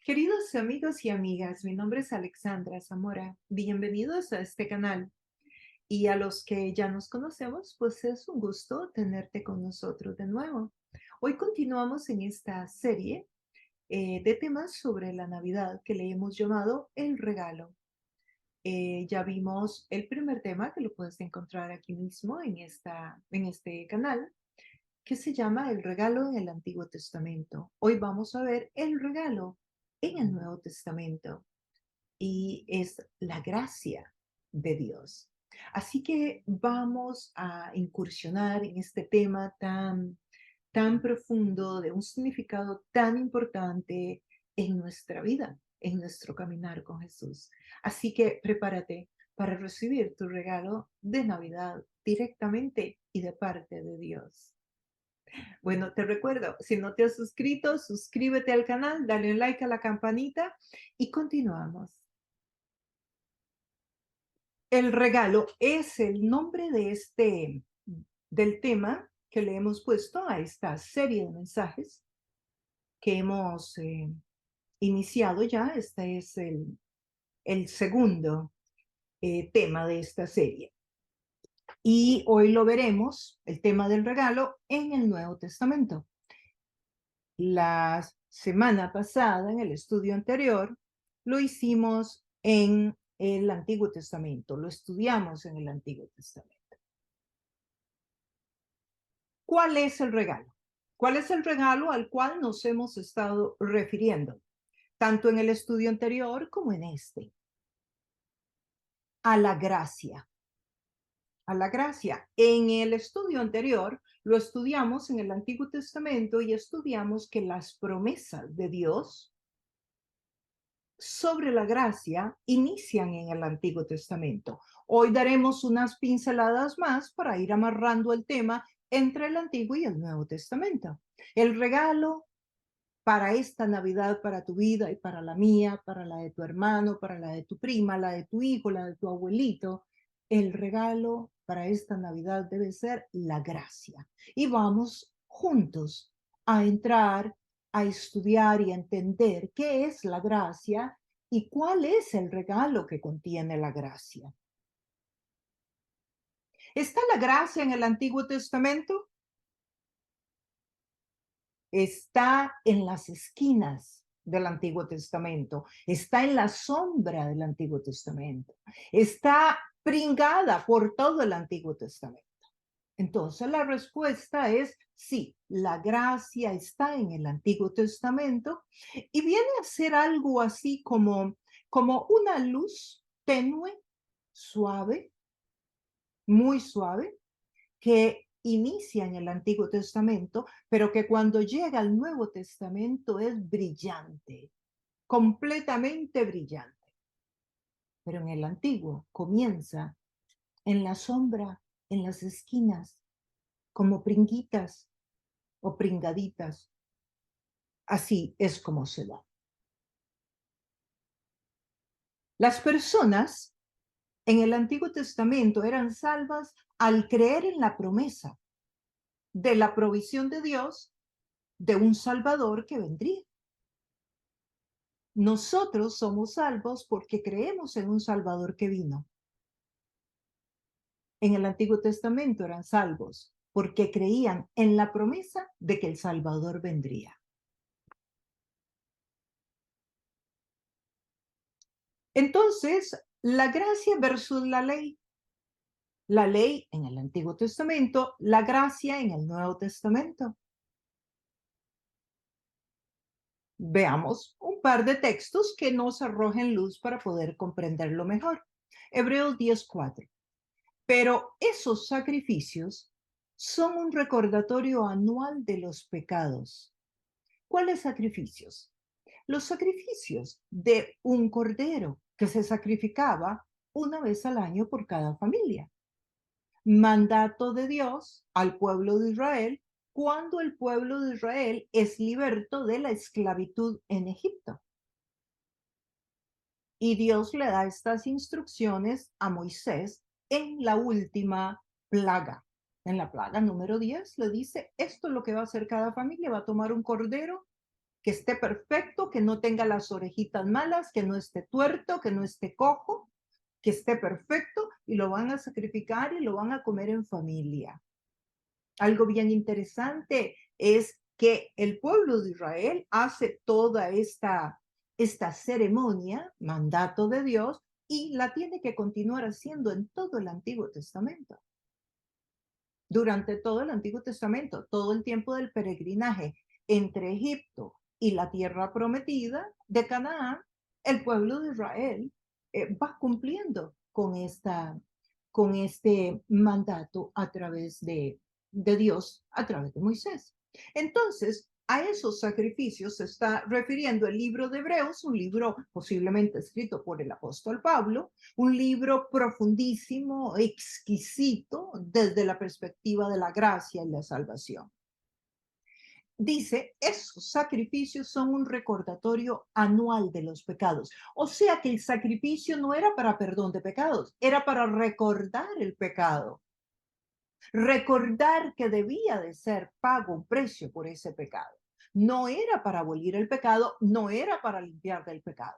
Queridos amigos y amigas, mi nombre es Alexandra Zamora. Bienvenidos a este canal. Y a los que ya nos conocemos, pues es un gusto tenerte con nosotros de nuevo. Hoy continuamos en esta serie de temas sobre la Navidad que le hemos llamado El Regalo. Ya vimos el primer tema que lo puedes encontrar aquí mismo en este canal, que se llama El regalo en el Antiguo Testamento. Hoy vamos a ver el regalo en el Nuevo Testamento y es la gracia de Dios. Así que vamos a incursionar en este tema tan profundo, de un significado tan importante en nuestra vida, en nuestro caminar con Jesús. Así que prepárate para recibir tu regalo de Navidad directamente y de parte de Dios. Bueno, te recuerdo, si no te has suscrito, suscríbete al canal, dale un like a la campanita y continuamos. El regalo es el nombre del tema que le hemos puesto a esta serie de mensajes que hemos iniciado ya. Este es el segundo tema de esta serie. Y hoy lo veremos, el tema del regalo, en el Nuevo Testamento. La semana pasada, en el estudio anterior, lo hicimos en el Antiguo Testamento, lo estudiamos en el Antiguo Testamento. ¿Cuál es el regalo? ¿Cuál es el regalo al cual nos hemos estado refiriendo, tanto en el estudio anterior como en este? A la gracia. A la gracia. En el estudio anterior lo estudiamos en el Antiguo Testamento y estudiamos que las promesas de Dios sobre la gracia inician en el Antiguo Testamento. Hoy daremos unas pinceladas más para ir amarrando el tema entre el Antiguo y el Nuevo Testamento. El regalo para esta Navidad, para tu vida y para la mía, para la de tu hermano, para la de tu prima, la de tu hijo, la de tu abuelito, el regalo para esta Navidad debe ser la gracia. Y vamos juntos a entrar a estudiar y a entender qué es la gracia y cuál es el regalo que contiene la gracia. ¿Está la gracia en el Antiguo Testamento? Está en las esquinas del Antiguo Testamento, está en la sombra del Antiguo Testamento, está pringada por todo el Antiguo Testamento. Entonces la respuesta es sí, la gracia está en el Antiguo Testamento y viene a ser algo así como una luz tenue, suave, muy suave, que inicia en el Antiguo Testamento, pero que cuando llega al Nuevo Testamento es brillante, completamente brillante. Pero en el Antiguo comienza en la sombra, en las esquinas, como pringuitas o pringaditas. Así es como se da. Las personas en el Antiguo Testamento eran salvas al creer en la promesa de la provisión de Dios de un Salvador que vendría. Nosotros somos salvos porque creemos en un Salvador que vino. En el Antiguo Testamento eran salvos porque creían en la promesa de que el Salvador vendría. Entonces, la gracia versus la ley. La ley en el Antiguo Testamento, la gracia en el Nuevo Testamento. Veamos un par de textos que nos arrojen luz para poder comprenderlo mejor. Hebreos 10:4. Pero esos sacrificios son un recordatorio anual de los pecados. ¿Cuáles sacrificios? Los sacrificios de un cordero que se sacrificaba una vez al año por cada familia. Mandato de Dios al pueblo de Israel cuando el pueblo de Israel es liberto de la esclavitud en Egipto. Y Dios le da estas instrucciones a Moisés en la última plaga. En la plaga número 10 le dice, esto es lo que va a hacer cada familia, va a tomar un cordero que esté perfecto, que no tenga las orejitas malas, que no esté tuerto, que no esté cojo, que esté perfecto, y lo van a sacrificar y lo van a comer en familia. Algo bien interesante es que el pueblo de Israel hace toda esta ceremonia, mandato de Dios, y la tiene que continuar haciendo en todo el Antiguo Testamento. Durante todo el Antiguo Testamento, todo el tiempo del peregrinaje entre Egipto y la tierra prometida de Canaán, el pueblo de Israel va cumpliendo con este mandato a través de Dios, a través de Moisés. Entonces, a esos sacrificios se está refiriendo el libro de Hebreos, un libro posiblemente escrito por el apóstol Pablo, un libro profundísimo, exquisito desde la perspectiva de la gracia y la salvación. Dice, esos sacrificios son un recordatorio anual de los pecados. O sea que el sacrificio no era para perdón de pecados, era para recordar el pecado. Recordar que debía de ser pago un precio por ese pecado. No era para abolir el pecado, no era para limpiar del pecado.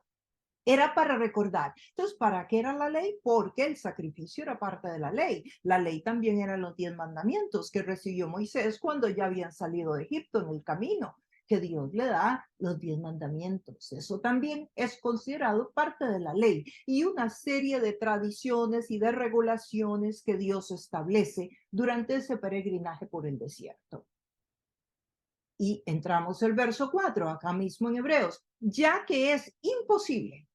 Era para recordar. Entonces, ¿para qué era la ley? Porque el sacrificio era parte de la ley. La ley también eran los 10 mandamientos que recibió Moisés cuando ya habían salido de Egipto en el camino, que Dios le da los 10 mandamientos. Eso también es considerado parte de la ley y una serie de tradiciones y de regulaciones que Dios establece durante ese peregrinaje por el desierto. Y entramos al verso 4, acá mismo en Hebreos, ya que es imposible.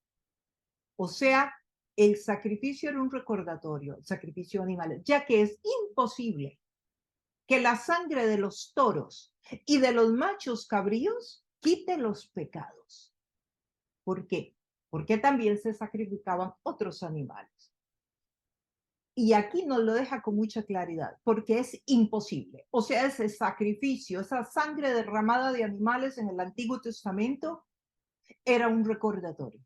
O sea, el sacrificio era un recordatorio, el sacrificio animal, ya que es imposible que la sangre de los toros y de los machos cabríos quite los pecados. ¿Por qué? Porque también se sacrificaban otros animales. Y aquí nos lo deja con mucha claridad, porque es imposible. O sea, ese sacrificio, esa sangre derramada de animales en el Antiguo Testamento era un recordatorio.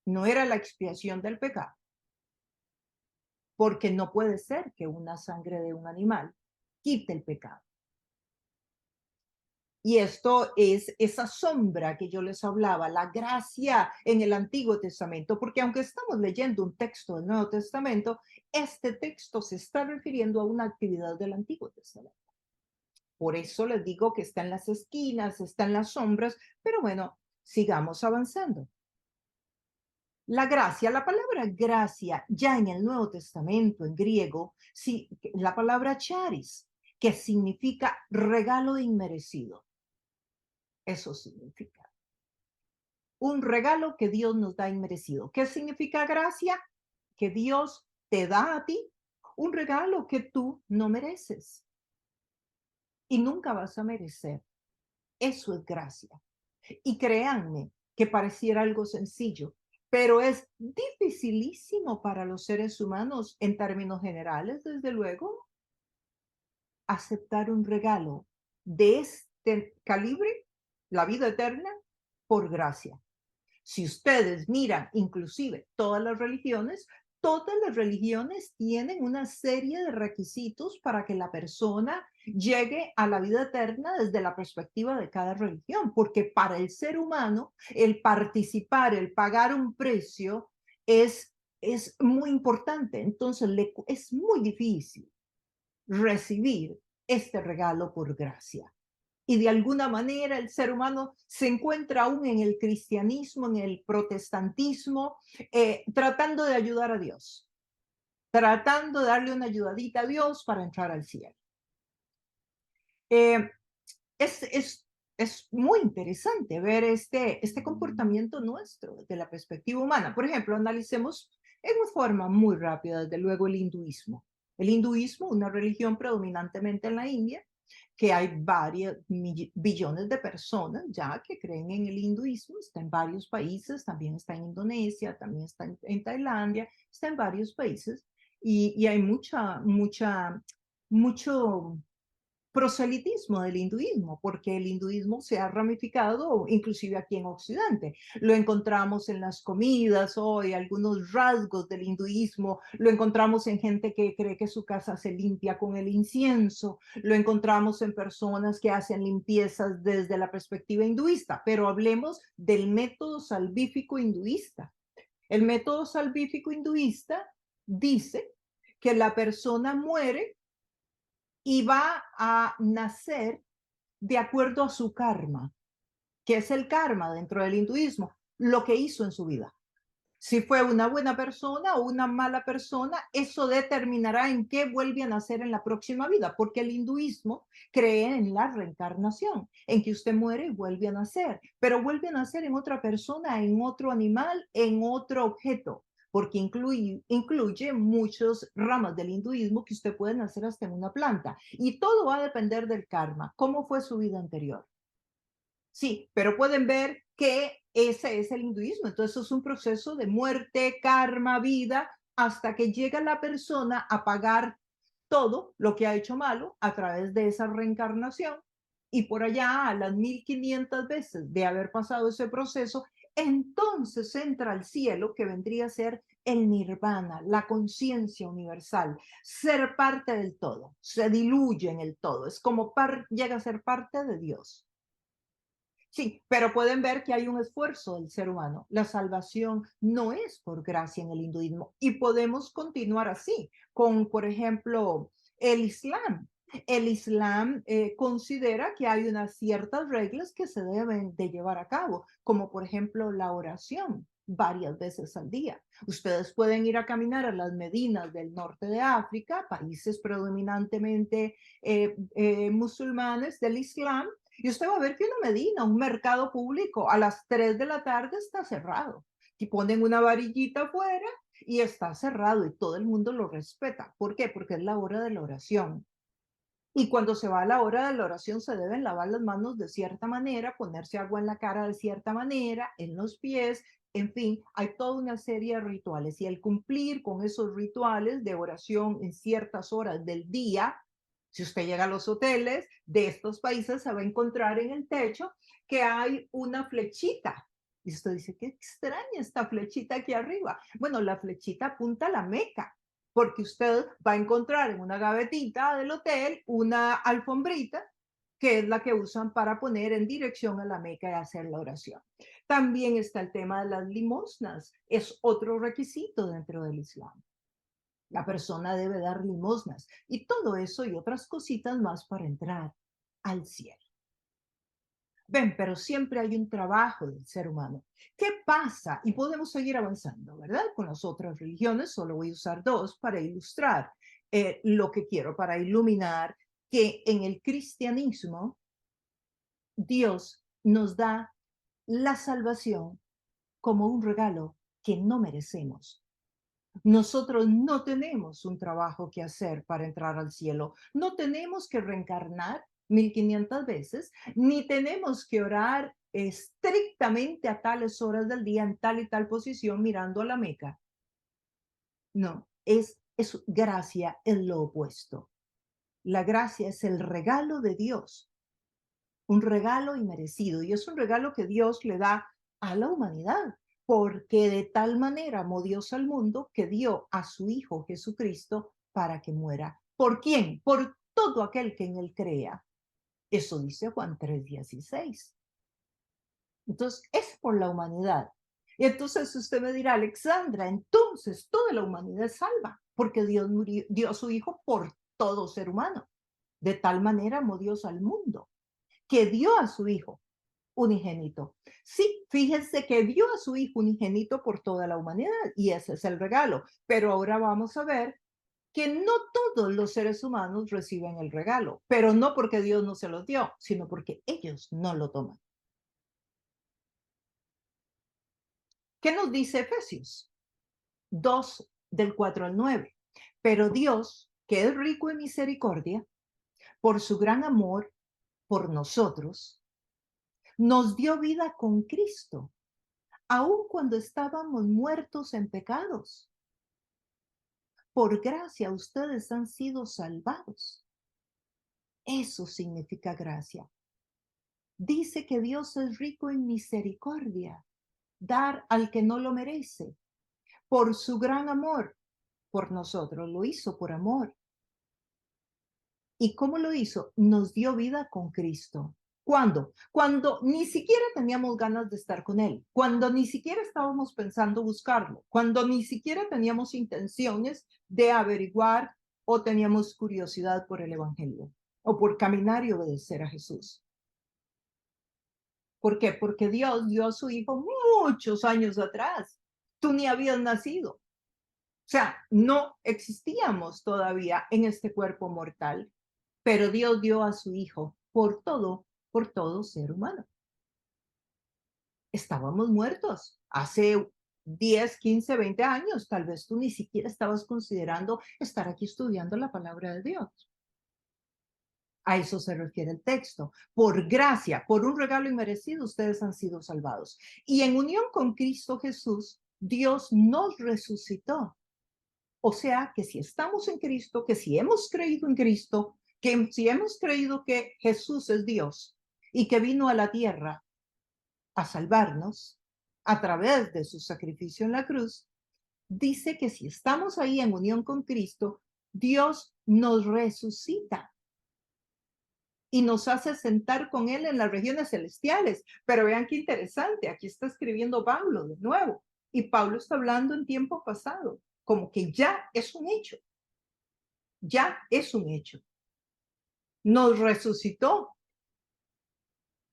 No era la expiación del pecado, porque no puede ser que una sangre de un animal quite el pecado. Y esto es esa sombra que yo les hablaba, la gracia en el Antiguo Testamento, porque aunque estamos leyendo un texto del Nuevo Testamento, este texto se está refiriendo a una actividad del Antiguo Testamento. Por eso les digo que está en las esquinas, está en las sombras, pero bueno, sigamos avanzando. La gracia, la palabra gracia, ya en el Nuevo Testamento, en griego, sí, la palabra charis, que significa regalo inmerecido. Eso significa. Un regalo que Dios nos da inmerecido. ¿Qué significa gracia? Que Dios te da a ti un regalo que tú no mereces y nunca vas a merecer. Eso es gracia. Y créanme que pareciera algo sencillo, pero es dificilísimo para los seres humanos en términos generales, desde luego, aceptar un regalo de este calibre, la vida eterna, por gracia. Si ustedes miran inclusive todas las religiones tienen una serie de requisitos para que la persona llegue a la vida eterna desde la perspectiva de cada religión, porque para el ser humano el participar, el pagar un precio es muy importante. Entonces es muy difícil recibir este regalo por gracia. Y de alguna manera el ser humano se encuentra aún en el cristianismo, en el protestantismo, tratando de ayudar a Dios, tratando de darle una ayudadita a Dios para entrar al cielo. Eh, es, es, es muy interesante ver este comportamiento nuestro desde la perspectiva humana. Por ejemplo, analicemos en una forma muy rápida, desde luego, el hinduismo. El hinduismo, una religión predominantemente en la India, que hay varios billones de personas ya que creen en el hinduismo, está en varios países, también está en Indonesia, también está en Tailandia, está en varios países y hay mucho proselitismo del hinduismo, porque el hinduismo se ha ramificado inclusive aquí en Occidente. Lo encontramos en las comidas hoy, algunos rasgos del hinduismo, lo encontramos en gente que cree que su casa se limpia con el incienso, lo encontramos en personas que hacen limpiezas desde la perspectiva hinduista, pero hablemos del método salvífico hinduista. El método salvífico hinduista dice que la persona muere y va a nacer de acuerdo a su karma. ¿Qué es el karma dentro del hinduismo? Lo que hizo en su vida. Si fue una buena persona o una mala persona, eso determinará en qué vuelve a nacer en la próxima vida, porque el hinduismo cree en la reencarnación, en que usted muere y vuelve a nacer, pero vuelve a nacer en otra persona, en otro animal, en otro objeto, porque incluye muchas ramas del hinduismo que usted puede nacer hasta en una planta. Y todo va a depender del karma, cómo fue su vida anterior. Sí, pero pueden ver que ese es el hinduismo. Entonces es un proceso de muerte, karma, vida, hasta que llega la persona a pagar todo lo que ha hecho malo a través de esa reencarnación. Y por allá, a las 1500 veces de haber pasado ese proceso, entonces entra al cielo, que vendría a ser el nirvana, la conciencia universal, ser parte del todo, se diluye en el todo, es como llega a ser parte de Dios. Sí, pero pueden ver que hay un esfuerzo del ser humano. La salvación no es por gracia en el hinduismo y podemos continuar así con, por ejemplo, el Islam. El Islam considera que hay unas ciertas reglas que se deben de llevar a cabo, como por ejemplo la oración varias veces al día. Ustedes pueden ir a caminar a las Medinas del norte de África, países predominantemente musulmanes del Islam, y usted va a ver que una medina, un mercado público, a las 3 de la tarde está cerrado. Y ponen una varillita afuera y está cerrado y todo el mundo lo respeta. ¿Por qué? Porque es la hora de la oración. Y cuando se va a la hora de la oración se deben lavar las manos de cierta manera, ponerse agua en la cara de cierta manera, en los pies, en fin, hay toda una serie de rituales. Y el cumplir con esos rituales de oración en ciertas horas del día, si usted llega a los hoteles de estos países, se va a encontrar en el techo que hay una flechita. Y usted dice, qué extraña esta flechita aquí arriba. Bueno, la flechita apunta a la Meca, porque usted va a encontrar en una gavetita del hotel una alfombrita que es la que usan para poner en dirección a la Meca y hacer la oración. También está el tema de las limosnas, es otro requisito dentro del Islam. La persona debe dar limosnas y todo eso y otras cositas más para entrar al cielo. Ven, pero siempre hay un trabajo del ser humano. ¿Qué pasa? Y podemos seguir avanzando, ¿verdad? Con las otras religiones, solo voy a usar dos para ilustrar lo que quiero, para iluminar que en el cristianismo Dios nos da la salvación como un regalo que no merecemos. Nosotros no tenemos un trabajo que hacer para entrar al cielo. No tenemos que reencarnar 1500 veces, ni tenemos que orar estrictamente a tales horas del día en tal y tal posición mirando a la Meca. No, es gracia, es lo opuesto. La gracia es el regalo de Dios, un regalo inmerecido, y es un regalo que Dios le da a la humanidad, porque de tal manera amó Dios al mundo que dio a su Hijo Jesucristo para que muera. ¿Por quién? Por todo aquel que en él crea. Eso dice Juan 3:16. Entonces, es por la humanidad. Y entonces usted me dirá, Alexandra, entonces toda la humanidad es salva, porque Dios dio a su Hijo por todo ser humano. De tal manera amó Dios al mundo, que dio a su Hijo unigénito. Sí, fíjense que dio a su Hijo unigénito por toda la humanidad y ese es el regalo. Pero ahora vamos a ver que no todos los seres humanos reciben el regalo, pero no porque Dios no se los dio, sino porque ellos no lo toman. ¿Qué nos dice Efesios 2 del 4 al 9? Pero Dios, que es rico en misericordia, por su gran amor por nosotros, nos dio vida con Cristo, aun cuando estábamos muertos en pecados. Por gracia ustedes han sido salvados. Eso significa gracia. Dice que Dios es rico en misericordia, dar al que no lo merece, por su gran amor por nosotros, lo hizo por amor. ¿Y cómo lo hizo? Nos dio vida con Cristo. ¿Cuándo? Cuando ni siquiera teníamos ganas de estar con Él, cuando ni siquiera estábamos pensando buscarlo, cuando ni siquiera teníamos intenciones de averiguar o teníamos curiosidad por el Evangelio o por caminar y obedecer a Jesús. ¿Por qué? Porque Dios dio a su Hijo muchos años atrás. Tú ni habías nacido. O sea, no existíamos todavía en este cuerpo mortal, pero Dios dio a su Hijo por todo ser humano. Estábamos muertos hace 10, 15, 20 años. Tal vez tú ni siquiera estabas considerando estar aquí estudiando la palabra de Dios. A eso se refiere el texto. Por gracia, por un regalo inmerecido, ustedes han sido salvados. Y en unión con Cristo Jesús, Dios nos resucitó. O sea, que si estamos en Cristo, que si hemos creído en Cristo, que si hemos creído que Jesús es Dios y que vino a la tierra a salvarnos a través de su sacrificio en la cruz, dice que si estamos ahí en unión con Cristo, Dios nos resucita y nos hace sentar con Él en las regiones celestiales. Pero vean qué interesante, aquí está escribiendo Pablo de nuevo, y Pablo está hablando en tiempo pasado, como que ya es un hecho, ya es un hecho. Nos resucitó,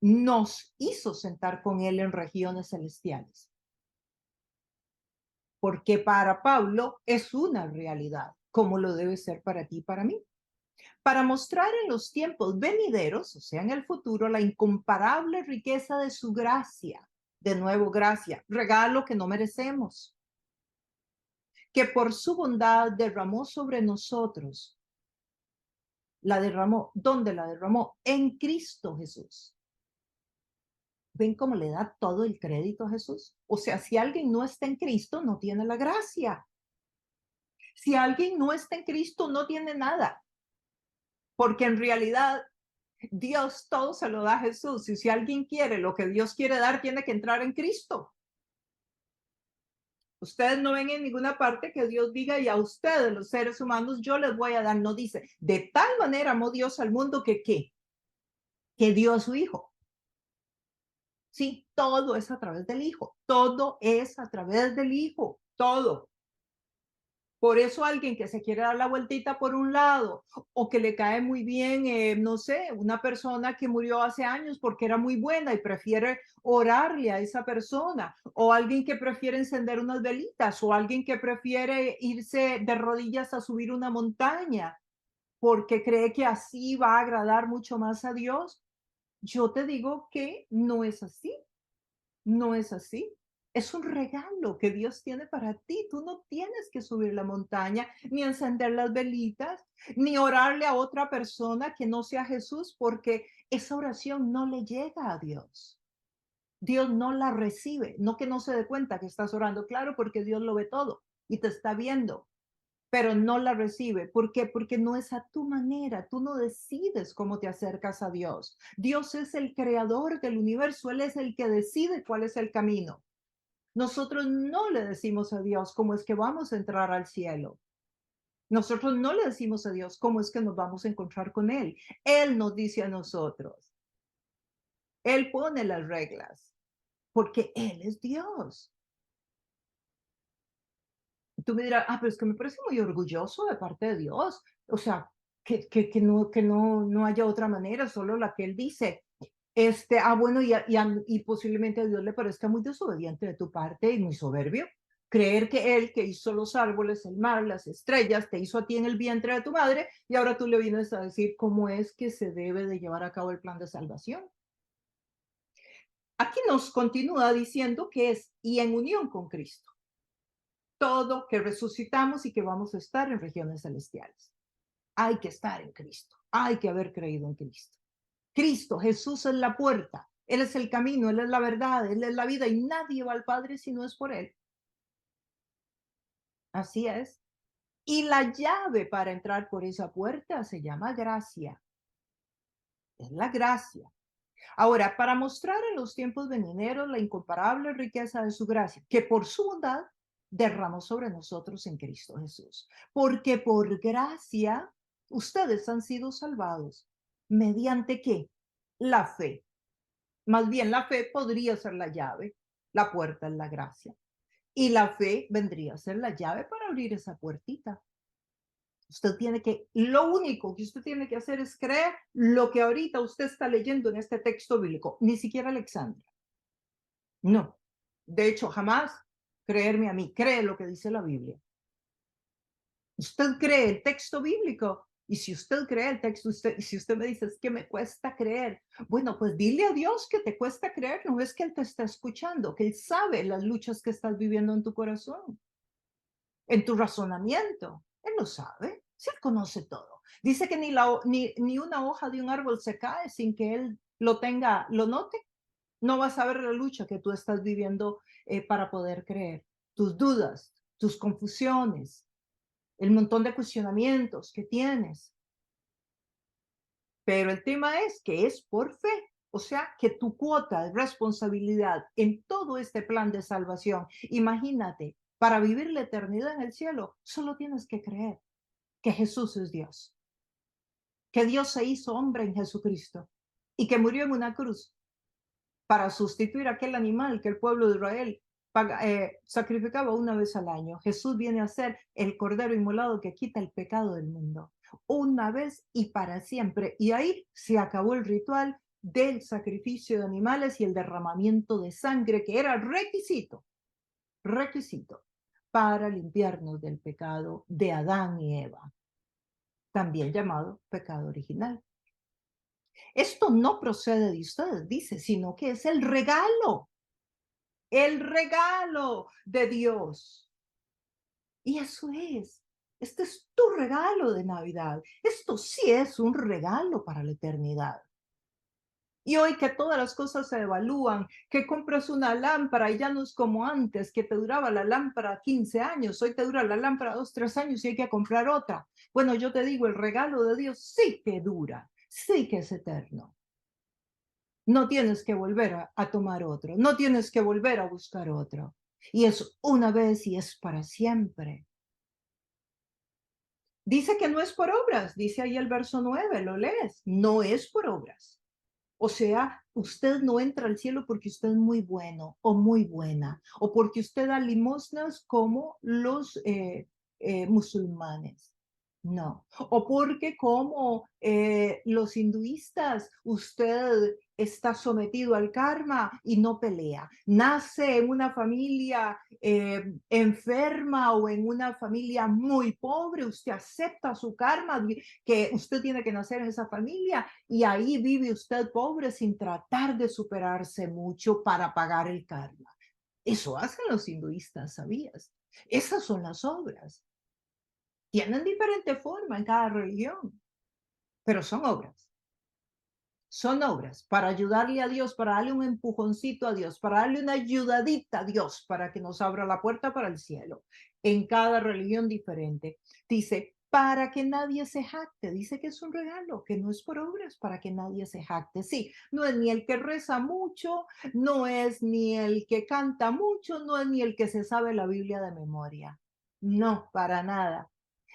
nos hizo sentar con Él en regiones celestiales. Porque para Pablo es una realidad, como lo debe ser para ti y para mí. Para mostrar en los tiempos venideros, o sea, en el futuro, la incomparable riqueza de su gracia, de nuevo gracia, regalo que no merecemos, que por su bondad derramó sobre nosotros, la derramó, ¿dónde la derramó? En Cristo Jesús. ¿Ven cómo le da todo el crédito a Jesús? O sea, si alguien no está en Cristo, no tiene la gracia. Si alguien no está en Cristo, no tiene nada. Porque en realidad Dios todo se lo da a Jesús. Y si alguien quiere lo que Dios quiere dar, tiene que entrar en Cristo. Ustedes no ven en ninguna parte que Dios diga, y a ustedes, los seres humanos, yo les voy a dar. No dice, de tal manera amó Dios al mundo que ¿qué? Que dio a su Hijo. Sí, todo es a través del Hijo. Todo es a través del Hijo. Todo. Por eso alguien que se quiere dar la vueltita por un lado o que le cae muy bien, no sé, una persona que murió hace años porque era muy buena y prefiere orarle a esa persona, o alguien que prefiere encender unas velitas, o alguien que prefiere irse de rodillas a subir una montaña porque cree que así va a agradar mucho más a Dios. Yo te digo que no es así. No es así. Es un regalo que Dios tiene para ti. Tú no tienes que subir la montaña, ni encender las velitas, ni orarle a otra persona que no sea Jesús, porque esa oración no le llega a Dios. Dios no la recibe. No que no se dé cuenta que estás orando, claro, porque Dios lo ve todo y te está viendo, pero no la recibe. ¿Por qué? Porque no es a tu manera. Tú no decides cómo te acercas a Dios. Dios es el creador del universo. Él es el que decide cuál es el camino. Nosotros no le decimos a Dios cómo es que vamos a entrar al cielo. Nosotros no le decimos a Dios cómo es que nos vamos a encontrar con Él. Él nos dice a nosotros. Él pone las reglas porque Él es Dios. Tú me dirás, pero es que me parece muy orgulloso de parte de Dios. O sea, que no haya otra manera, solo la que Él dice. Bueno, y posiblemente a Dios le parezca muy desobediente de tu parte y muy soberbio. Creer que Él que hizo los árboles, el mar, las estrellas, te hizo a ti en el vientre de tu madre y ahora tú le vienes a decir cómo es que se debe de llevar a cabo el plan de salvación. Aquí nos continúa diciendo que es y en unión con Cristo. Todo que resucitamos y que vamos a estar en regiones celestiales. Hay que estar en Cristo. Hay que haber creído en Cristo. Cristo, Jesús es la puerta. Él es el camino, Él es la verdad, Él es la vida y nadie va al Padre si no es por Él. Así es. Y la llave para entrar por esa puerta se llama gracia. es la gracia. Ahora, para mostrar en los tiempos venideros la incomparable riqueza de su gracia, que por su bondad derramó sobre nosotros en Cristo Jesús. Porque por gracia ustedes han sido salvados. ¿Mediante qué? La fe. Más bien, la fe podría ser la llave, la puerta es la gracia. Y la fe vendría a ser la llave para abrir esa puertita. Usted tiene que, lo único que usted tiene que hacer es creer lo que ahorita usted está leyendo en este texto bíblico, ni siquiera Alexandra. No. De hecho, jamás creerme a mí, cree lo que dice la Biblia. Usted cree el texto bíblico. Y si usted cree el texto, si usted me dice, es que me cuesta creer, bueno, pues dile a Dios que te cuesta creer, no es que Él te está escuchando, que Él sabe las luchas que estás viviendo en tu corazón, en tu razonamiento. Él lo sabe, si Él conoce todo. Dice que ni una hoja de un árbol se cae sin que Él lo tenga, lo note. No vas a ver la lucha que tú estás viviendo para poder creer. Tus dudas, tus confusiones, el montón de cuestionamientos que tienes. Pero el tema es que es por fe. O sea, que tu cuota de responsabilidad en todo este plan de salvación, imagínate, para vivir la eternidad en el cielo, solo tienes que creer que Jesús es Dios, que Dios se hizo hombre en Jesucristo y que murió en una cruz para sustituir aquel animal que el pueblo de Israel sacrificaba una vez al año. Jesús viene a ser el cordero inmolado que quita el pecado del mundo, una vez y para siempre. Y ahí se acabó el ritual del sacrificio de animales y el derramamiento de sangre, que era requisito para limpiarnos del pecado de Adán y Eva, también llamado pecado original. Esto no procede de ustedes, dice, sino que es el regalo de Dios. Y eso es. Este es tu regalo de Navidad. Esto sí es un regalo para la eternidad. Y hoy que todas las cosas se evalúan, que compras una lámpara y ya no es como antes, que te duraba la lámpara 15 años, hoy te dura la lámpara 2, 3 años y hay que comprar otra. Bueno, yo te digo, el regalo de Dios sí que dura, sí que es eterno. No tienes que volver a tomar otro, no tienes que volver a buscar otro. Y es una vez y es para siempre. Dice que no es por obras, dice ahí el verso 9, lo lees, no es por obras. O sea, usted no entra al cielo porque usted es muy bueno o muy buena, o porque usted da limosnas como los musulmanes. No. O porque como los hinduistas, usted está sometido al karma y no pelea. Nace en una familia enferma o en una familia muy pobre, usted acepta su karma, que usted tiene que nacer en esa familia y ahí vive usted pobre sin tratar de superarse mucho para pagar el karma. Eso hacen los hinduistas, ¿sabías? Esas son las obras. Tienen diferente forma en cada religión, pero son obras. Son obras para ayudarle a Dios, para darle un empujoncito a Dios, para darle una ayudadita a Dios para que nos abra la puerta para el cielo. En cada religión diferente. Dice, para que nadie se jacte. Dice que es un regalo, que no es por obras, para que nadie se jacte. Sí, no es ni el que reza mucho, no es ni el que canta mucho, no es ni el que se sabe la Biblia de memoria. No, para nada.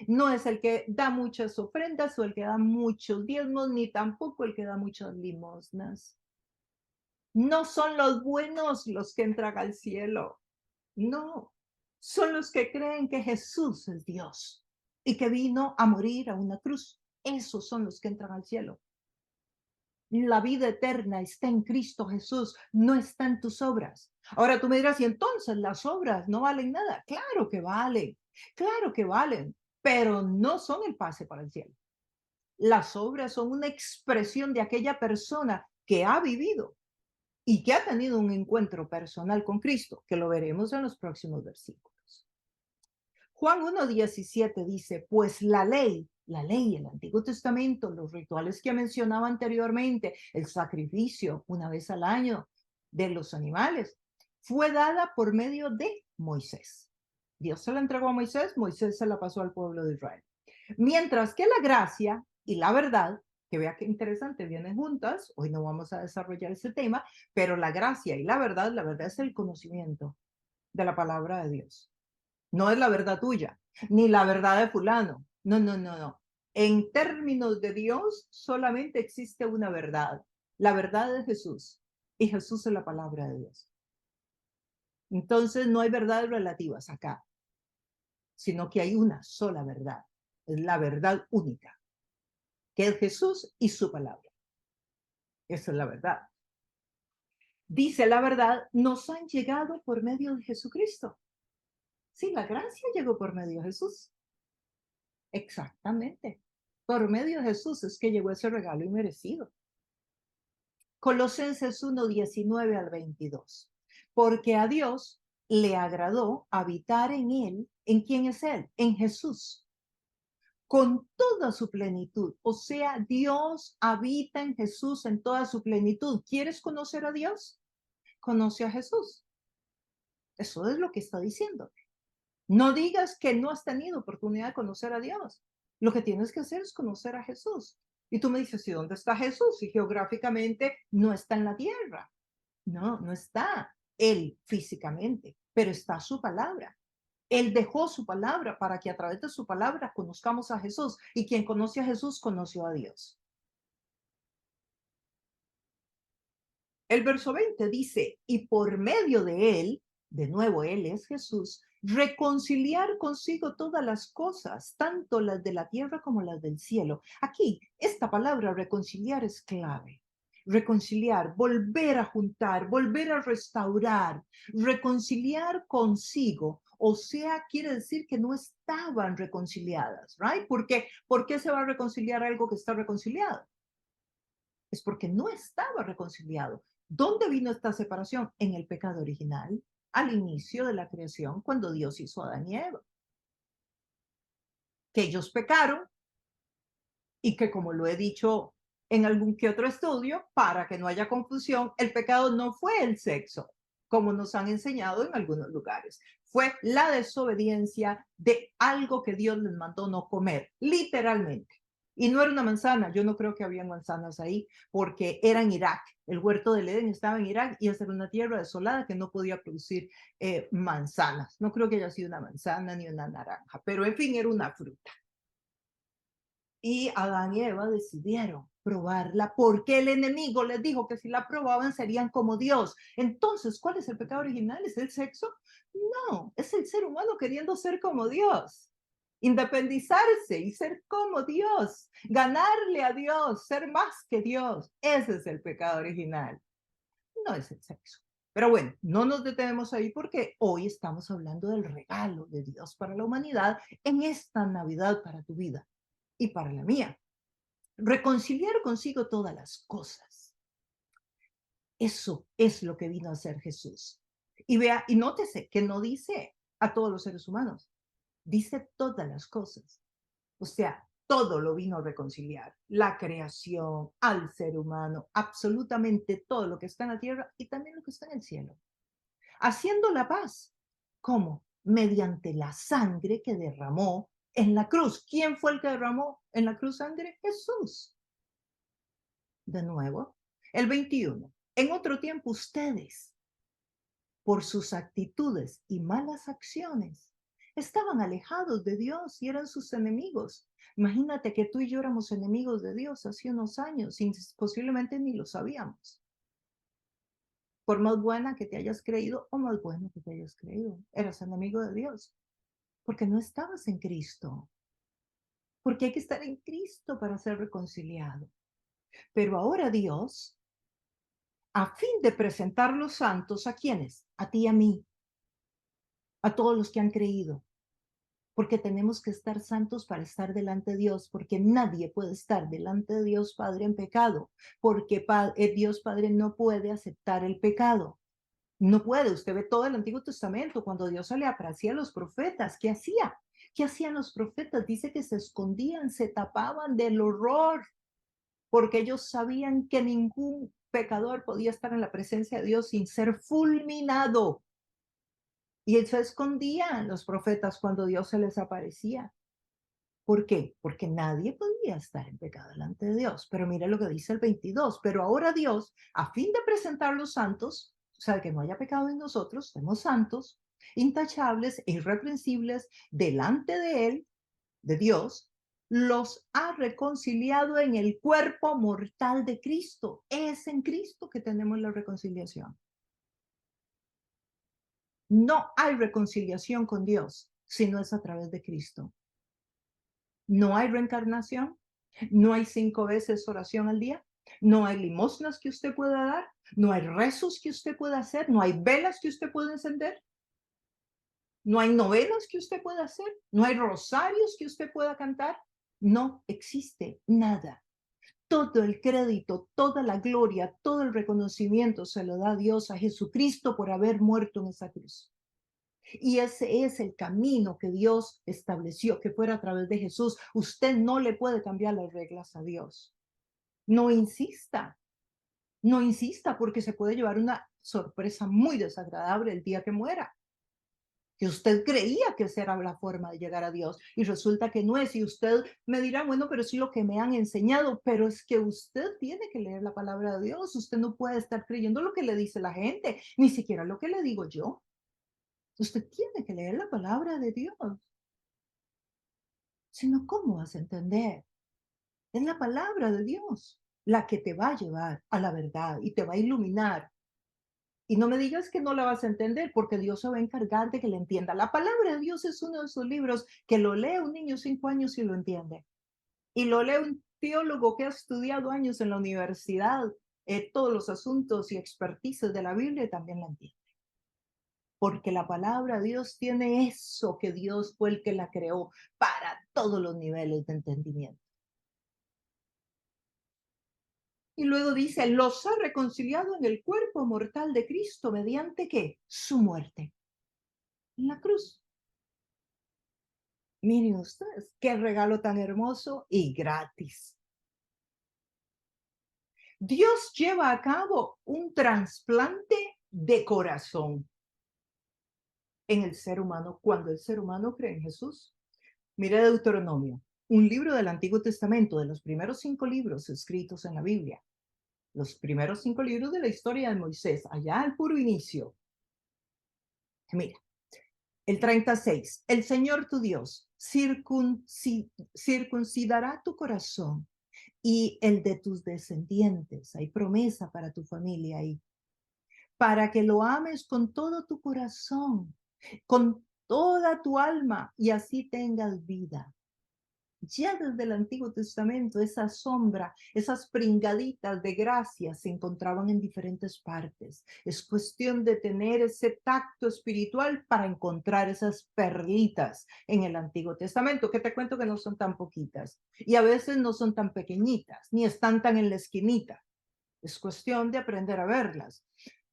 No es el que da muchas ofrendas o el que da muchos diezmos, ni tampoco el que da muchas limosnas. No son los buenos los que entran al cielo. No, son los que creen que Jesús es Dios y que vino a morir a una cruz. Esos son los que entran al cielo. La vida eterna está en Cristo Jesús, no está en tus obras. Ahora tú me dirás, y entonces las obras no valen nada. Claro que valen, pero no son el pase para el cielo. Las obras son una expresión de aquella persona que ha vivido y que ha tenido un encuentro personal con Cristo, que lo veremos en los próximos versículos. Juan 1:17 dice, pues la ley, el Antiguo Testamento, los rituales que mencionaba anteriormente, el sacrificio una vez al año de los animales, fue dada por medio de Moisés. Dios se la entregó a Moisés, Moisés se la pasó al pueblo de Israel. Mientras que la gracia y la verdad que vea qué interesante, vienen juntas. Hoy no vamos a desarrollar ese tema, pero la gracia y la verdad es el conocimiento de la palabra de Dios. No es la verdad tuya, ni la verdad de fulano. No, no, no, no. En términos de Dios, solamente existe una verdad, la verdad de Jesús. Y Jesús es la palabra de Dios. Entonces, no hay verdades relativas acá, sino que hay una sola verdad. Es la verdad única, que es Jesús y su palabra. Esa es la verdad. Dice la verdad, nos han llegado por medio de Jesucristo. Sí, la gracia llegó por medio de Jesús. Exactamente. Por medio de Jesús es que llegó ese regalo inmerecido. Colosenses 1:19 al 22. Porque a Dios le agradó habitar en él. ¿En quién es él? En Jesús. Con toda su plenitud. O sea, Dios habita en Jesús en toda su plenitud. ¿Quieres conocer a Dios? Conoce a Jesús. Eso es lo que está diciendo. No digas que no has tenido oportunidad de conocer a Dios. Lo que tienes que hacer es conocer a Jesús. Y tú me dices, ¿y dónde está Jesús? Y geográficamente no está en la tierra. No, no está Él físicamente, pero está su palabra. Él dejó su palabra para que a través de su palabra conozcamos a Jesús. Y quien conoce a Jesús conoció a Dios. El verso 20 dice, y por medio de él, de nuevo él es Jesús, reconciliar consigo todas las cosas, tanto las de la tierra como las del cielo. Aquí, esta palabra reconciliar es clave. Reconciliar, volver a juntar, volver a restaurar, reconciliar consigo. O sea, quiere decir que no estaban reconciliadas, ¿right? ¿Por qué se va a reconciliar algo que está reconciliado? Es porque no estaba reconciliado. ¿Dónde vino esta separación? En el pecado original, al inicio de la creación, cuando Dios hizo a Adán y Eva. Que ellos pecaron y que, como lo he dicho en algún que otro estudio, para que no haya confusión, el pecado no fue el sexo, como nos han enseñado en algunos lugares. Fue la desobediencia de algo que Dios les mandó no comer, literalmente. Y no era una manzana, yo no creo que había manzanas ahí, porque era en Irak. El huerto del Edén estaba en Irak y esa era una tierra desolada que no podía producir manzanas. No creo que haya sido una manzana ni una naranja, pero en fin, era una fruta. Y Adán y Eva decidieron probarla porque el enemigo les dijo que si la probaban serían como Dios. Entonces, ¿cuál es el pecado original? ¿Es el sexo? No, es el ser humano queriendo ser como Dios. Independizarse y ser como Dios, ganarle a Dios, ser más que Dios. Ese es el pecado original, no es el sexo. Pero bueno, no nos detenemos ahí porque hoy estamos hablando del regalo de Dios para la humanidad en esta Navidad para tu vida y para la mía. Reconciliar consigo todas las cosas. Eso es lo que vino a hacer Jesús. Y vea, y nótese que no dice a todos los seres humanos, dice todas las cosas. O sea, todo lo vino a reconciliar. La creación, al ser humano, absolutamente todo lo que está en la tierra y también lo que está en el cielo. Haciendo la paz. ¿Cómo? Mediante la sangre que derramó en la cruz. ¿Quién fue el que derramó en la cruz sangre? Jesús. De nuevo, el 21. En otro tiempo ustedes, por sus actitudes y malas acciones, estaban alejados de Dios y eran sus enemigos. Imagínate que tú y yo éramos enemigos de Dios hace unos años y posiblemente ni lo sabíamos. Por más buena que te hayas creído o más bueno que te hayas creído, eras enemigo de Dios porque no estabas en Cristo. Porque hay que estar en Cristo para ser reconciliado. Pero ahora Dios, a fin de presentar los santos, ¿a quiénes? A ti y a mí, a todos los que han creído. Porque tenemos que estar santos para estar delante de Dios, porque nadie puede estar delante de Dios Padre en pecado, porque Dios Padre no puede aceptar el pecado. No puede. Usted ve todo el Antiguo Testamento, cuando Dios se le aparecía a los profetas, ¿qué hacía? ¿Qué hacían los profetas? Dice que se escondían, se tapaban del horror, porque ellos sabían que ningún pecador podía estar en la presencia de Dios sin ser fulminado. Y él se escondían los profetas cuando Dios se les aparecía, ¿Por qué? Porque nadie podía estar en pecado delante de Dios. Pero mira lo que dice el 22. Pero ahora Dios, a fin de presentar los santos, o sea, que no haya pecado en nosotros, somos santos, intachables e irreprensibles delante de Él, de Dios, los ha reconciliado en el cuerpo mortal de Cristo. Es en Cristo que tenemos la reconciliación. No hay reconciliación con Dios si no es a través de Cristo. No hay reencarnación, no hay 5 veces oración al día, no hay limosnas que usted pueda dar, no hay rezos que usted pueda hacer, no hay velas que usted pueda encender, no hay novenas que usted pueda hacer, no hay rosarios que usted pueda cantar. No existe nada. Todo el crédito, toda la gloria, todo el reconocimiento se lo da Dios a Jesucristo por haber muerto en esa cruz. Y ese es el camino que Dios estableció, que fuera a través de Jesús. Usted no le puede cambiar las reglas a Dios. No insista, no insista porque se puede llevar una sorpresa muy desagradable el día que muera. Que usted creía que esa era la forma de llegar a Dios y resulta que no es. Y usted me dirá, bueno, pero es lo que me han enseñado, pero es que usted tiene que leer la palabra de Dios. Usted no puede estar creyendo lo que le dice la gente, ni siquiera lo que le digo yo. Usted tiene que leer la palabra de Dios. Sino, ¿cómo vas a entender? Es la palabra de Dios la que te va a llevar a la verdad y te va a iluminar. Y no me digas que no la vas a entender, porque Dios se va a encargar de que la entienda. La palabra de Dios es uno de esos libros que lo lee un niño de 5 años y lo entiende. Y lo lee un teólogo que ha estudiado años en la universidad, todos los asuntos y expertices de la Biblia y también la entiende. Porque la palabra de Dios tiene eso que Dios fue el que la creó para todos los niveles de entendimiento. Y luego dice, los ha reconciliado en el cuerpo mortal de Cristo, ¿mediante qué? Su muerte en la cruz. Miren ustedes, qué regalo tan hermoso y gratis. Dios lleva a cabo un trasplante de corazón en el ser humano cuando el ser humano cree en Jesús. Mire Deuteronomio, un libro del Antiguo Testamento, de los primeros 5 libros escritos en la Biblia. Los primeros 5 libros de la historia de Moisés, allá al puro inicio. Mira, el 36. El Señor tu Dios circuncidará tu corazón y el de tus descendientes. Hay promesa para tu familia ahí. Para que lo ames con todo tu corazón, con toda tu alma y así tengas vida. Ya desde el Antiguo Testamento, esa sombra, esas pringaditas de gracia se encontraban en diferentes partes. Es cuestión de tener ese tacto espiritual para encontrar esas perlitas en el Antiguo Testamento, que te cuento que no son tan poquitas y a veces no son tan pequeñitas, ni están tan en la esquinita. Es cuestión de aprender a verlas.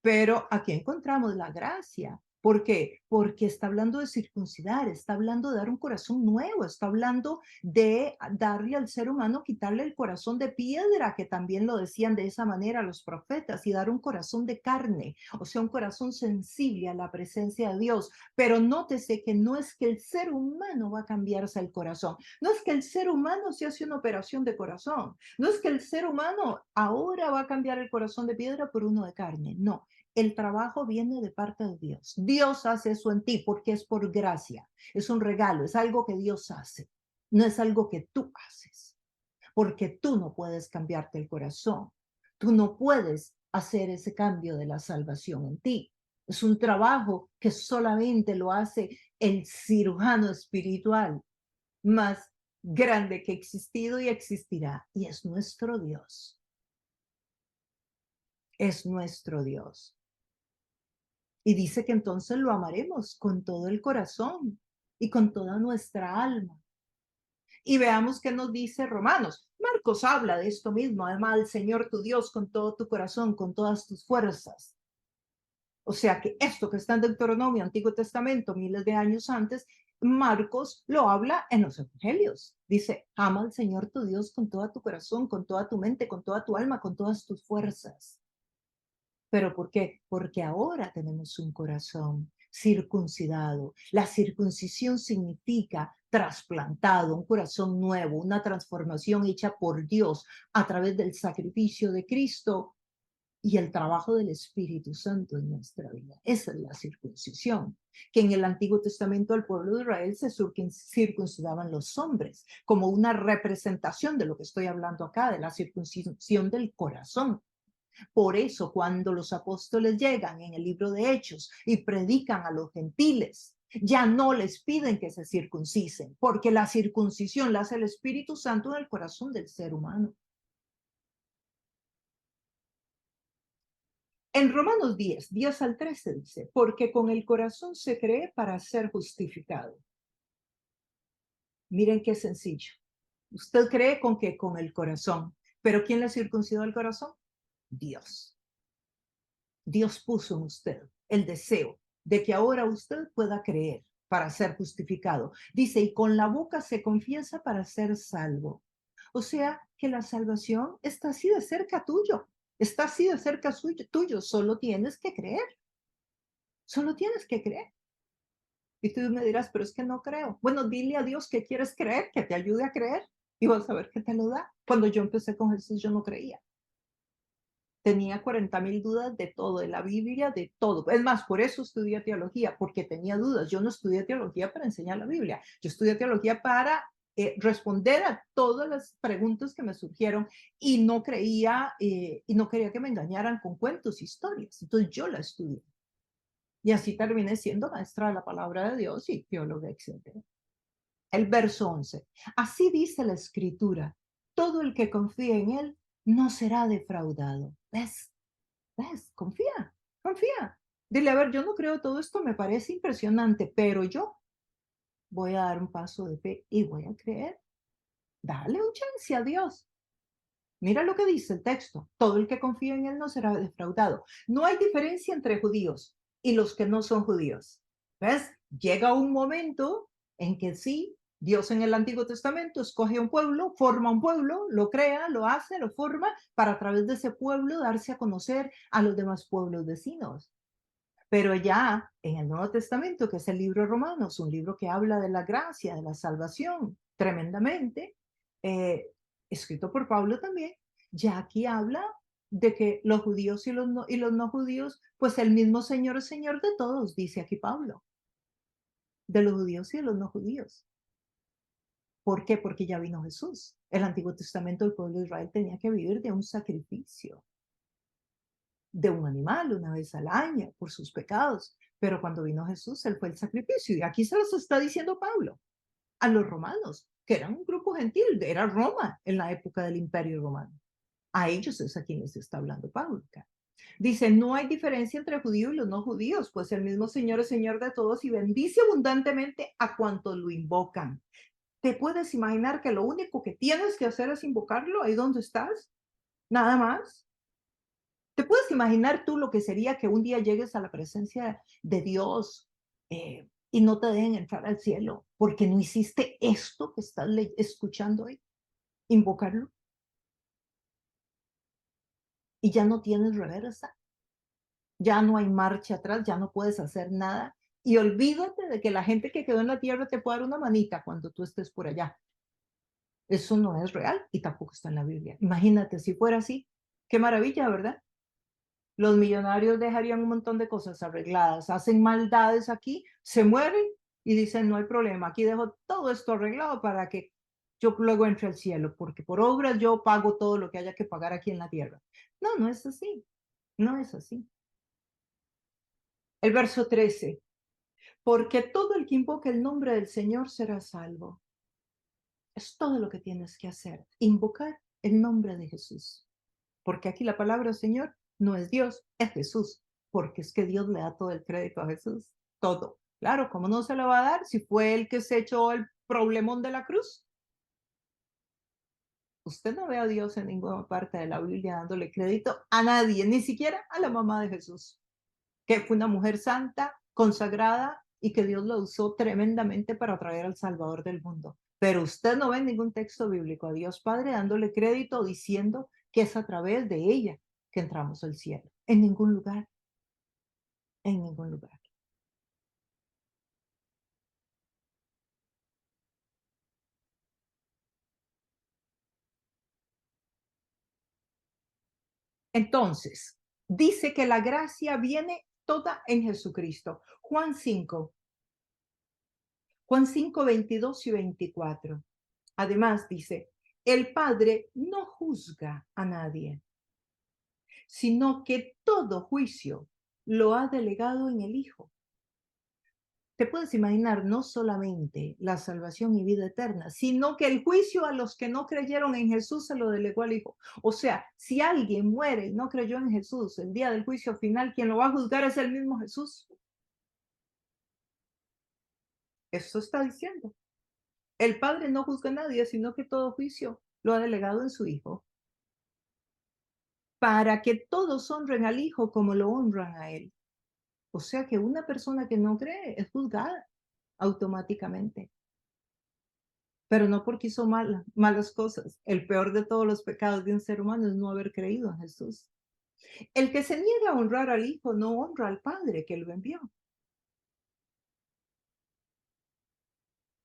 Pero aquí encontramos la gracia. ¿Por qué? Porque está hablando de circuncidar, está hablando de dar un corazón nuevo, está hablando de darle al ser humano, quitarle el corazón de piedra, que también lo decían de esa manera los profetas, y dar un corazón de carne, o sea, un corazón sensible a la presencia de Dios. Pero nótese que no es que el ser humano va a cambiarse el corazón, no es que el ser humano se hace una operación de corazón, no es que el ser humano ahora va a cambiar el corazón de piedra por uno de carne, no. El trabajo viene de parte de Dios. Dios hace eso en ti porque es por gracia. Es un regalo, es algo que Dios hace. No es algo que tú haces. Porque tú no puedes cambiarte el corazón. Tú no puedes hacer ese cambio de la salvación en ti. Es un trabajo que solamente lo hace el cirujano espiritual más grande que ha existido y existirá. Y es nuestro Dios. Es nuestro Dios. Y dice que entonces lo amaremos con todo el corazón y con toda nuestra alma. Y veamos qué nos dice Romanos. Marcos habla de esto mismo, además al Señor tu Dios con todo tu corazón, con todas tus fuerzas. O sea que esto que está en Deuteronomio, Antiguo Testamento, miles de años antes, Marcos lo habla en los Evangelios. Dice, ama al Señor tu Dios con todo tu corazón, con toda tu mente, con toda tu alma, con todas tus fuerzas. ¿Pero por qué? Porque ahora tenemos un corazón. circuncidado. La circuncisión significa trasplantado, un corazón nuevo, una transformación hecha por Dios a través del sacrificio de Cristo y el trabajo del Espíritu Santo en nuestra vida. Esa es la circuncisión, que en el Antiguo Testamento al pueblo de Israel se circuncidaban los hombres, como una representación de lo que estoy hablando acá, de la circuncisión del corazón. Por eso, cuando los apóstoles llegan en el libro de Hechos y predican a los gentiles, ya no les piden que se circuncisen, porque la circuncisión la hace el Espíritu Santo en el corazón del ser humano. En Romanos 10 al 13 dice, porque con el corazón se cree para ser justificado. Miren qué sencillo. Usted cree con qué, con el corazón. Pero ¿quién le circuncidó el corazón? Dios. Dios puso en usted el deseo de que ahora usted pueda creer para ser justificado. Dice, y con la boca se confiesa para ser salvo. O sea, que la salvación está así de cerca tuyo. Está así de cerca tuyo. Solo tienes que creer. Solo tienes que creer. Y tú me dirás, pero es que no creo. Bueno, dile a Dios que quieres creer, que te ayude a creer y vas a ver que te lo da. Cuando yo empecé con Jesús, yo no creía. Tenía 40,000 dudas de todo, de la Biblia, de todo. Es más, por eso estudié teología, porque tenía dudas. Yo no estudié teología para enseñar la Biblia. Yo estudié teología para responder a todas las preguntas que me surgieron y no creía y no quería que me engañaran con cuentos, historias. Entonces yo la estudié. Y así terminé siendo maestra de la palabra de Dios y teóloga, etc. El verso 11. Así dice la escritura, todo el que confía en él no será defraudado. ¿Ves? ¿Ves? Confía, confía. Dile, a ver, yo no creo todo esto, me parece impresionante, pero yo voy a dar un paso de fe y voy a creer. Dale un chance a Dios. Mira lo que dice el texto. Todo el que confía en él no será defraudado. No hay diferencia entre judíos y los que no son judíos. ¿Ves? Llega un momento en que sí, Dios en el Antiguo Testamento escoge un pueblo, forma un pueblo, lo crea, lo hace, lo forma, para a través de ese pueblo darse a conocer a los demás pueblos vecinos. Pero ya en el Nuevo Testamento, que es el libro de Romanos, un libro que habla de la gracia, de la salvación, tremendamente, eh, escrito por Pablo también, ya aquí habla de que los judíos y los no judíos, pues el mismo Señor es Señor de todos, dice aquí Pablo, de los judíos y de los no judíos. ¿Por qué? Porque ya vino Jesús. El Antiguo Testamento, el pueblo de Israel tenía que vivir de un sacrificio, de un animal una vez al año por sus pecados. Pero cuando vino Jesús, Él fue el sacrificio. Y aquí se los está diciendo Pablo a los romanos, que eran un grupo gentil, era Roma en la época del Imperio Romano. A ellos es a quienes está hablando Pablo acá. Dice, no hay diferencia entre judíos y los no judíos, pues el mismo Señor es Señor de todos y bendice abundantemente a cuantos lo invocan. ¿Te puedes imaginar que lo único que tienes que hacer es invocarlo ahí donde estás? Nada más. ¿Te puedes imaginar tú lo que sería que un día llegues a la presencia de Dios y no te dejen entrar al cielo porque no hiciste esto que estás escuchando hoy? Invocarlo y ya no tienes reversa, ya no hay marcha atrás, ya no puedes hacer nada. Y olvídate de que la gente que quedó en la tierra te puede dar una manita cuando tú estés por allá. Eso no es real y tampoco está en la Biblia. Imagínate si fuera así. Qué maravilla, ¿verdad? Los millonarios dejarían un montón de cosas arregladas, hacen maldades aquí, se mueren y dicen, no hay problema, aquí dejo todo esto arreglado para que yo luego entre al cielo, porque por obras yo pago todo lo que haya que pagar aquí en la tierra. No, no es así, no es así. El verso 13, porque todo el que invoque el nombre del Señor será salvo. Es todo lo que tienes que hacer, invocar el nombre de Jesús. Porque aquí la palabra Señor no es Dios, es Jesús, porque es que Dios le da todo el crédito a Jesús, todo. Claro, ¿cómo no se lo va a dar si fue el que se echó el problemón de la cruz? Usted no ve a Dios en ninguna parte de la Biblia dándole crédito a nadie, ni siquiera a la mamá de Jesús, que fue una mujer santa, consagrada y que Dios la usó tremendamente para traer al Salvador del mundo. Pero usted no ve en ningún texto bíblico a Dios Padre dándole crédito diciendo que es a través de ella que entramos al cielo. En ningún lugar, en ningún lugar. Entonces, dice que la gracia viene toda en Jesucristo. Juan 5, 22 y 24. Además dice, el Padre no juzga a nadie, sino que todo juicio lo ha delegado en el Hijo. Te puedes imaginar no solamente la salvación y vida eterna, sino que el juicio a los que no creyeron en Jesús se lo delegó al Hijo. O sea, si alguien muere y no creyó en Jesús, el día del juicio final, quien lo va a juzgar es el mismo Jesús. Eso está diciendo. El Padre no juzga a nadie, sino que todo juicio lo ha delegado en su Hijo, para que todos honren al Hijo como lo honran a Él. O sea que una persona que no cree es juzgada automáticamente, pero no porque hizo malas cosas. El peor de todos los pecados de un ser humano es no haber creído en Jesús. El que se niega a honrar al Hijo no honra al Padre que lo envió.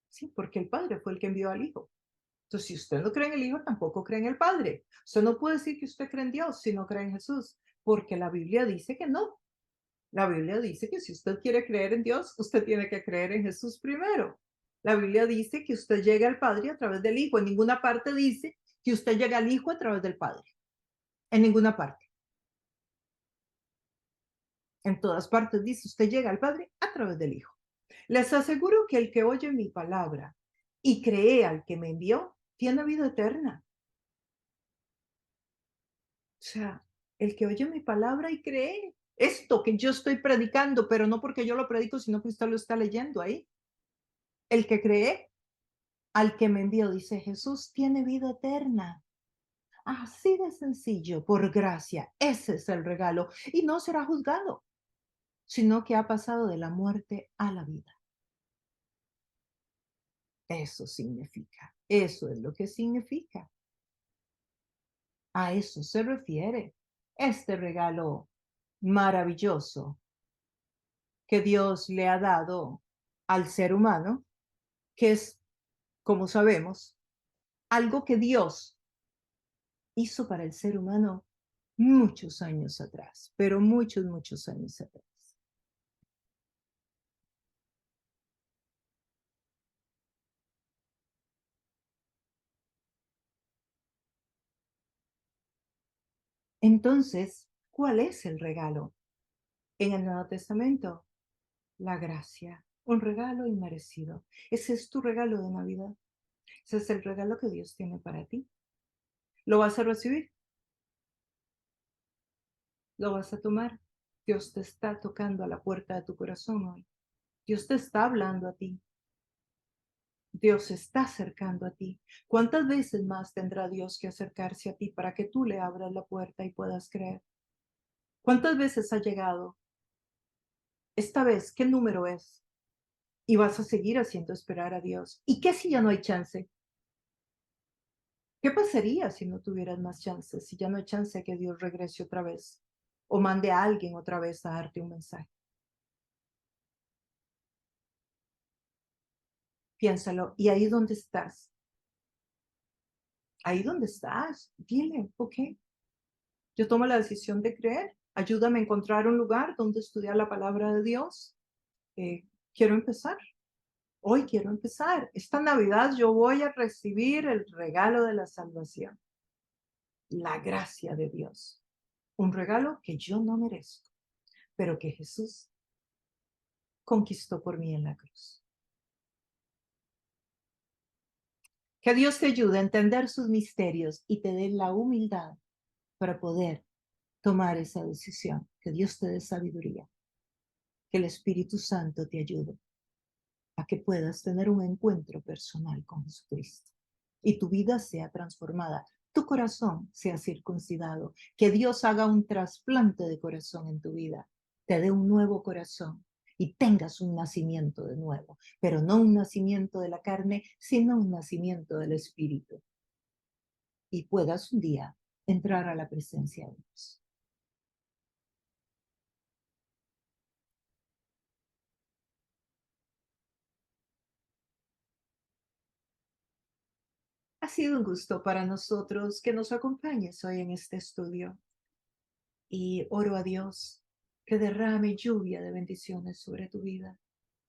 Sí, porque el Padre fue el que envió al Hijo. Entonces, si usted no cree en el Hijo, tampoco cree en el Padre. Usted no puede decir que usted cree en Dios si no cree en Jesús, porque la Biblia dice que no. La Biblia dice que si usted quiere creer en Dios, usted tiene que creer en Jesús primero. La Biblia dice que usted llega al Padre a través del Hijo. En ninguna parte dice que usted llega al Hijo a través del Padre. En ninguna parte. En todas partes dice usted llega al Padre a través del Hijo. Les aseguro que el que oye mi palabra y cree al que me envió, tiene vida eterna. O sea, el que oye mi palabra y cree esto que yo estoy predicando, pero no porque yo lo predico, sino que usted lo está leyendo ahí. El que cree al que me envió, dice Jesús, tiene vida eterna. Así de sencillo, por gracia. Ese es el regalo. Y no será juzgado, sino que ha pasado de la muerte a la vida. Eso significa. Eso es lo que significa. A eso se refiere este regalo maravilloso que Dios le ha dado al ser humano, que es, como sabemos, algo que Dios hizo para el ser humano muchos años atrás, pero muchos, muchos años atrás. Entonces, ¿cuál es el regalo? En el Nuevo Testamento, la gracia, un regalo inmerecido. Ese es tu regalo de Navidad. Ese es el regalo que Dios tiene para ti. ¿Lo vas a recibir? ¿Lo vas a tomar? Dios te está tocando a la puerta de tu corazón hoy. Dios te está hablando a ti. Dios se está acercando a ti. ¿Cuántas veces más tendrá Dios que acercarse a ti para que tú le abras la puerta y puedas creer? ¿Cuántas veces ha llegado? Esta vez, ¿qué número es? Y vas a seguir haciendo esperar a Dios. ¿Y qué si ya no hay chance? ¿Qué pasaría si no tuvieras más chances? Si ya no hay chance de que Dios regrese otra vez o mande a alguien otra vez a darte un mensaje. Piénsalo. Y ahí donde estás, ahí donde estás, dile, ok, yo tomo la decisión de creer. Ayúdame a encontrar un lugar donde estudiar la palabra de Dios. Quiero empezar. Hoy quiero empezar. Esta Navidad yo voy a recibir el regalo de la salvación, la gracia de Dios. Un regalo que yo no merezco, pero que Jesús conquistó por mí en la cruz. Que Dios te ayude a entender sus misterios y te dé la humildad para poder tomar esa decisión. Que Dios te dé sabiduría. Que el Espíritu Santo te ayude a que puedas tener un encuentro personal con Jesucristo y tu vida sea transformada, tu corazón sea circuncidado, que Dios haga un trasplante de corazón en tu vida, te dé un nuevo corazón y tengas un nacimiento de nuevo, pero no un nacimiento de la carne, sino un nacimiento del Espíritu y puedas un día entrar a la presencia de Dios. Ha sido un gusto para nosotros que nos acompañes hoy en este estudio. y oro a Dios que derrame lluvia de bendiciones sobre tu vida,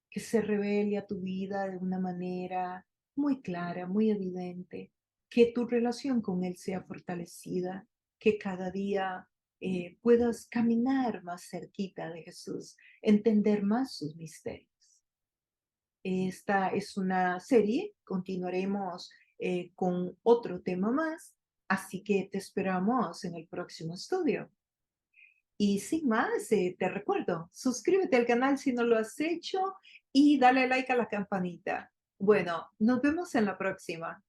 que se revele a tu vida de una manera muy clara, muy evidente, que tu relación con Él sea fortalecida, que cada día puedas caminar más cerquita de Jesús, entender más sus misterios. Esta es una serie, continuaremos con otro tema más, así que te esperamos en el próximo estudio. Y sin más, te recuerdo, suscríbete al canal si no lo has hecho y dale like a la campanita. Bueno, nos vemos en la próxima.